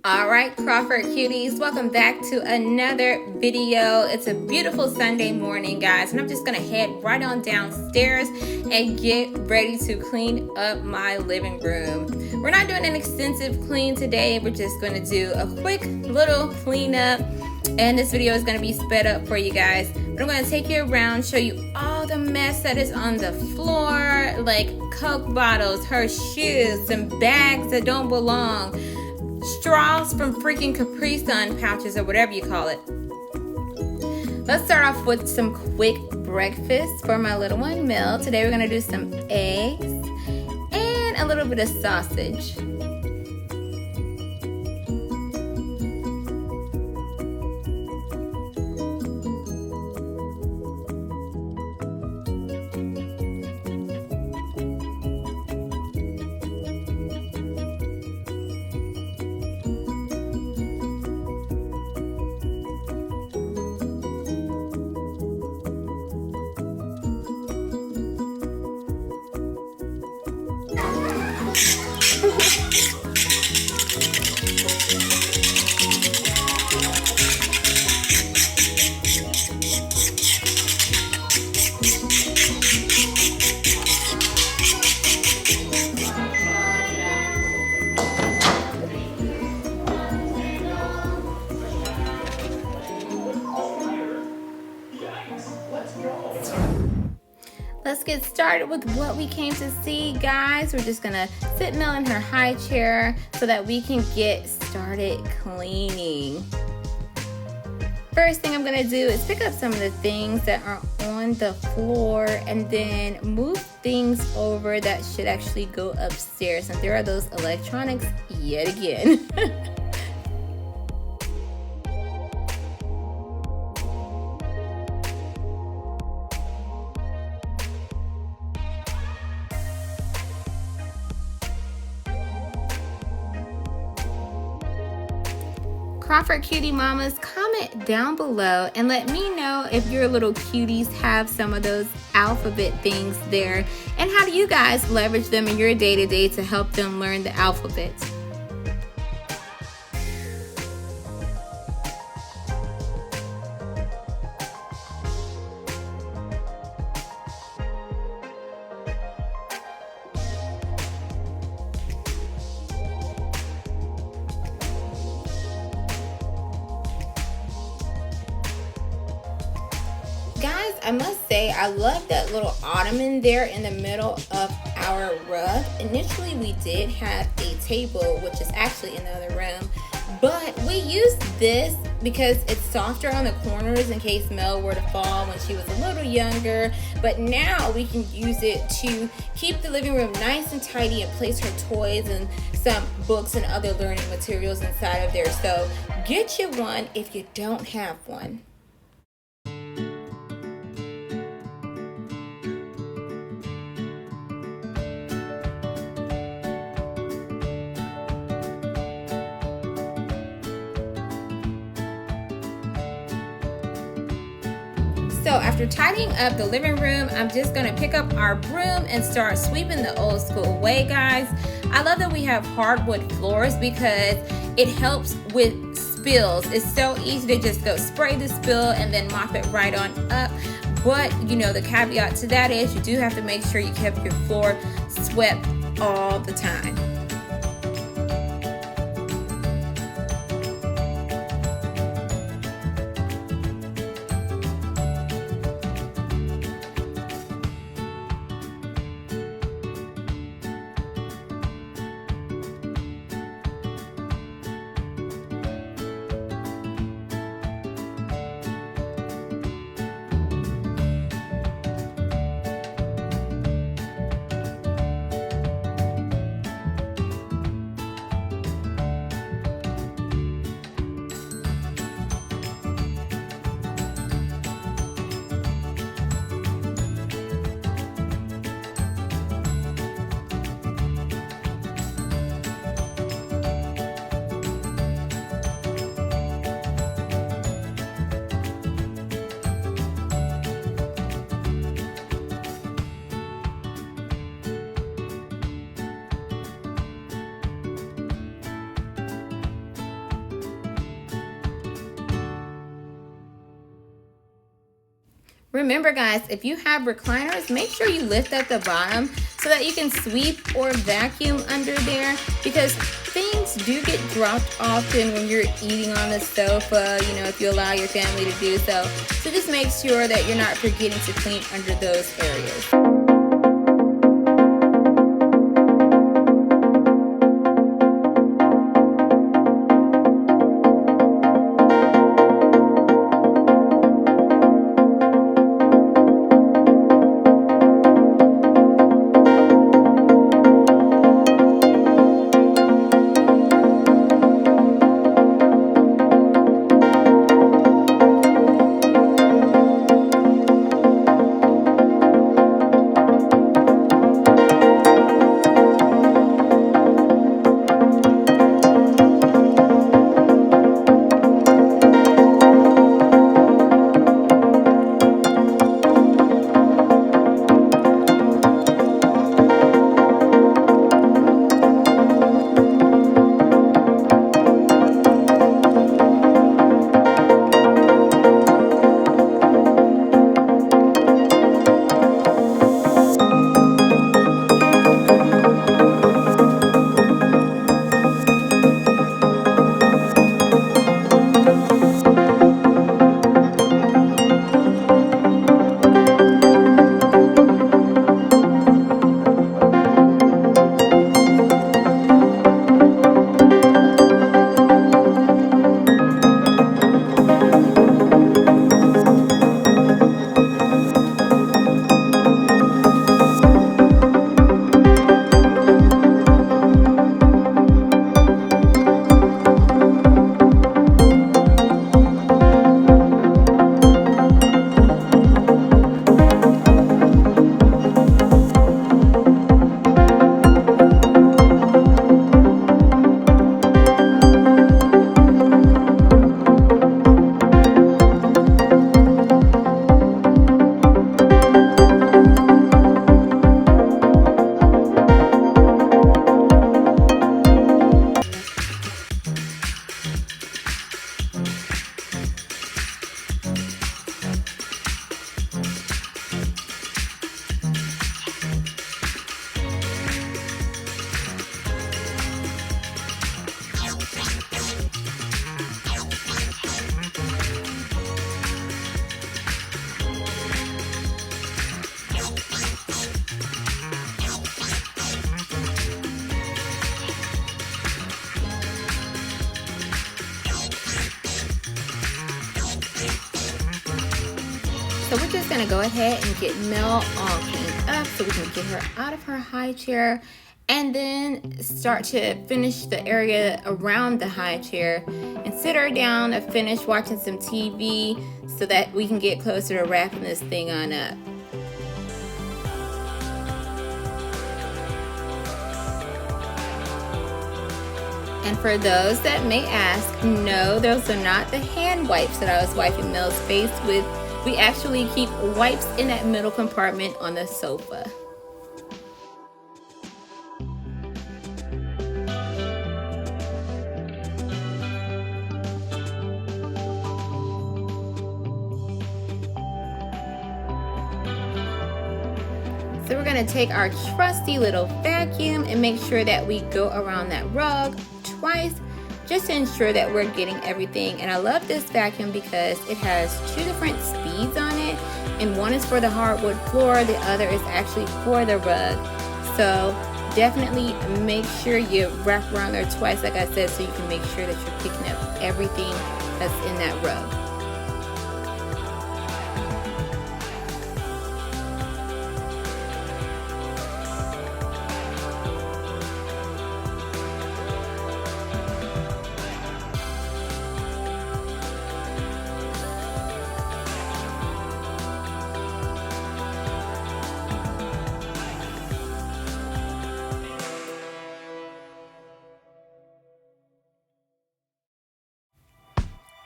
All right, Crawford cuties, welcome back to another video. It's a beautiful Sunday morning, guys, and I'm just gonna head right on downstairs and get ready to clean up my living room. We're not doing an extensive clean today. We're just gonna do a quick little cleanup, and this video is gonna be sped up for you guys. But I'm gonna take you around, show you all the mess that is on the floor, like Coke bottles, her shoes, some bags that don't belong, straws from freaking Capri Sun pouches or whatever you call it. Let's start off with some quick breakfast for my little one, Mill. Today we're gonna do some eggs and a little bit of sausage. Let's get started with what we came to see, guys. We're just gonna sit Mel in her high chair so that we can get started cleaning. First thing I'm gonna do is pick up some of the things that are on the floor and then move things over that should actually go upstairs. And there are those electronics yet again. Crawford Cutie Mamas, comment down below and let me know if your little cuties have some of those alphabet things there, and how do you guys leverage them in your day-to-day to help them learn the alphabet. Guys, I must say, I love that little ottoman there in the middle of our rug. Initially, we did have a table, which is actually in the other room, but we used this because it's softer on the corners in case Mel were to fall when she was a little younger. But now we can use it to keep the living room nice and tidy and place her toys and some books and other learning materials inside of there. So get you one if you don't have one. So after tidying up the living room, I'm just gonna pick up our broom and start sweeping the old school way, guys. I love that we have hardwood floors because it helps with spills. It's so easy to just go spray the spill and then mop it right on up. But you know, the caveat to that is you do have to make sure you keep your floor swept all the time. Remember guys, if you have recliners, make sure you lift at the bottom so that you can sweep or vacuum under there, because things do get dropped often when you're eating on the sofa, you know, if you allow your family to do so. So just make sure that you're not forgetting to clean under those areas. So we're just gonna go ahead and get Mel all cleaned up so we can get her out of her high chair, and then start to finish the area around the high chair and sit her down to finish watching some TV so that we can get closer to wrapping this thing on up. And for those that may ask, no, those are not the hand wipes that I was wiping Mel's face with. We actually keep wipes in that middle compartment on the sofa. So we're gonna take our trusty little vacuum and make sure that we go around that rug twice, just to ensure that we're getting everything. And I love this vacuum because it has 2 different speeds on it, and one is for the hardwood floor, the other is actually for the rug. So definitely make sure you wrap around there twice, like I said, so you can make sure that you're picking up everything that's in that rug.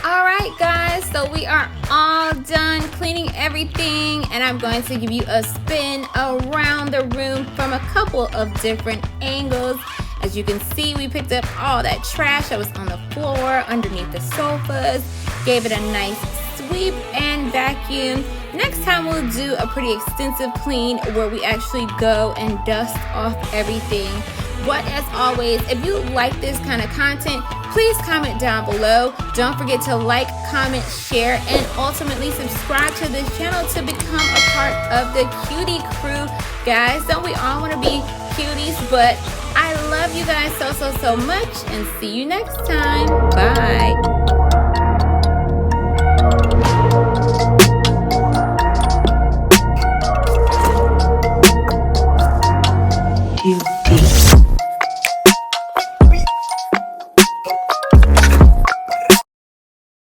Alright guys, so we are all done cleaning everything, and I'm going to give you a spin around the room from a couple of different angles. As you can see, we picked up all that trash that was on the floor, underneath the sofas, gave it a nice sweep and vacuum. Next time we'll do a pretty extensive clean where we actually go and dust off everything. But as always, if you like this kind of content, please comment down below. Don't forget to like, comment, share, and ultimately subscribe to this channel to become a part of the cutie crew. Guys, don't we all want to be cuties? But I love you guys so much, and see you next time. Bye.